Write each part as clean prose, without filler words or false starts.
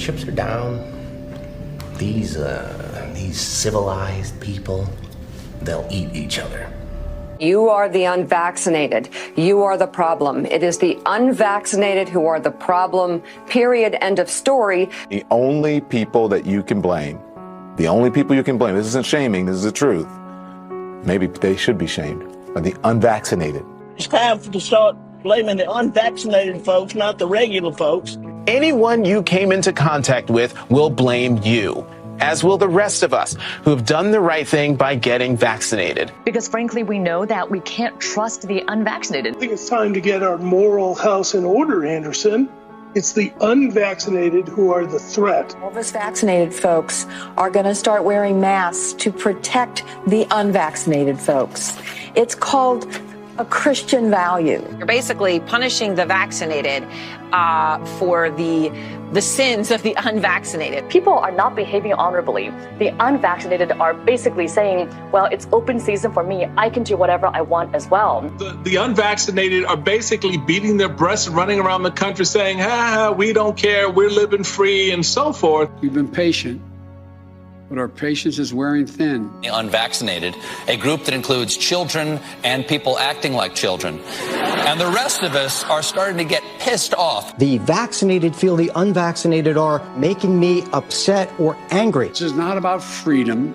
chips are down, these civilized people, they'll eat each other. You are the unvaccinated. You are the problem. It is the unvaccinated who are the problem, period, end of story. The only people that you can blame, this isn't shaming, this is the truth. Maybe they should be shamed, are the unvaccinated. It's time to start blaming the unvaccinated folks, not the regular folks. Anyone you came into contact with will blame you, as will the rest of us who have done the right thing by getting vaccinated. Because frankly, we know that we can't trust the unvaccinated. I think it's time to get our moral house in order, Anderson. It's the unvaccinated who are the threat. All of us vaccinated folks are going to start wearing masks to protect the unvaccinated folks. It's called a Christian value. You're basically punishing the vaccinated for the sins of the unvaccinated. People are not behaving honorably. The unvaccinated are basically saying, well, it's open season for me. I can do whatever I want as well. The unvaccinated are basically beating their breasts and running around the country saying, we don't care, we're living free and so forth. We've been patient, but our patience is wearing thin. The unvaccinated, a group that includes children and people acting like children. And the rest of us are starting to get pissed off. The vaccinated feel the unvaccinated are making me upset or angry. This is not about freedom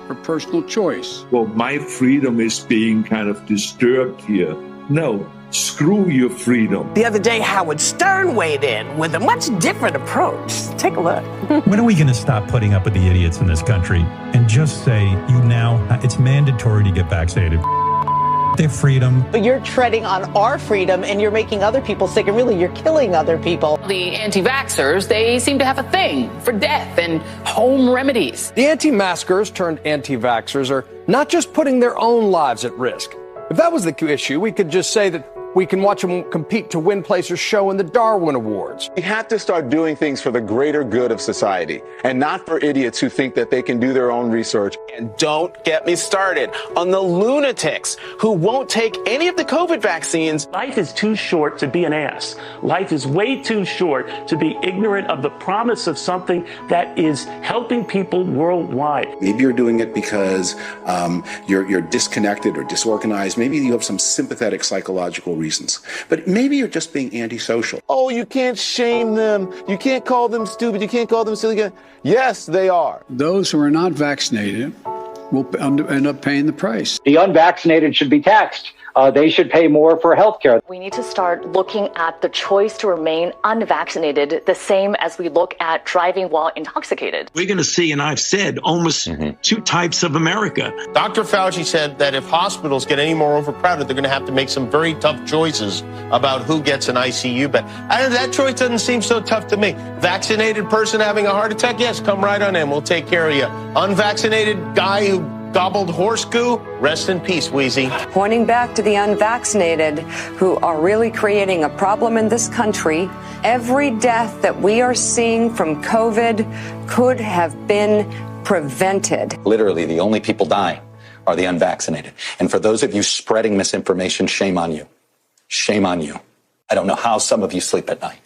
or personal choice. Well, my freedom is being kind of disturbed here. No. Screw your freedom. The other day, Howard Stern weighed in with a much different approach. Take a look. When are we going to stop putting up with the idiots in this country and just say, it's mandatory to get vaccinated? Their freedom. But you're treading on our freedom and you're making other people sick, and really you're killing other people. The anti-vaxxers, they seem to have a thing for death and home remedies. The anti-maskers turned anti-vaxxers are not just putting their own lives at risk. If that was the issue, we could just say that we can watch them compete to win Placer's show in the Darwin Awards. We have to start doing things for the greater good of society and not for idiots who think that they can do their own research. And don't get me started on the lunatics who won't take any of the COVID vaccines. Life is too short to be an ass. Life is way too short to be ignorant of the promise of something that is helping people worldwide. Maybe you're doing it because you're disconnected or disorganized. Maybe you have some sympathetic psychological reasons. But maybe you're just being antisocial. Oh, you can't shame them. You can't call them stupid. You can't call them silly. Yes, they are. Those who are not vaccinated will end up paying the price. The unvaccinated should be taxed. They should pay more for health care. We need to start looking at the choice to remain unvaccinated the same as we look at driving while intoxicated. We're going to see, and I've said, almost two types of America. Dr. Fauci said that if hospitals get any more overcrowded, they're going to have to make some very tough choices about who gets an ICU bed. That choice doesn't seem so tough to me. Vaccinated person having a heart attack, yes, come right on in. We'll take care of you. Unvaccinated guy who gobbled horse goo, rest in peace, Wheezy. Pointing back to the unvaccinated who are really creating a problem in this country, every death that we are seeing from COVID could have been prevented. Literally, the only people dying are the unvaccinated. And for those of you spreading misinformation, shame on you. Shame on you. I don't know how some of you sleep at night.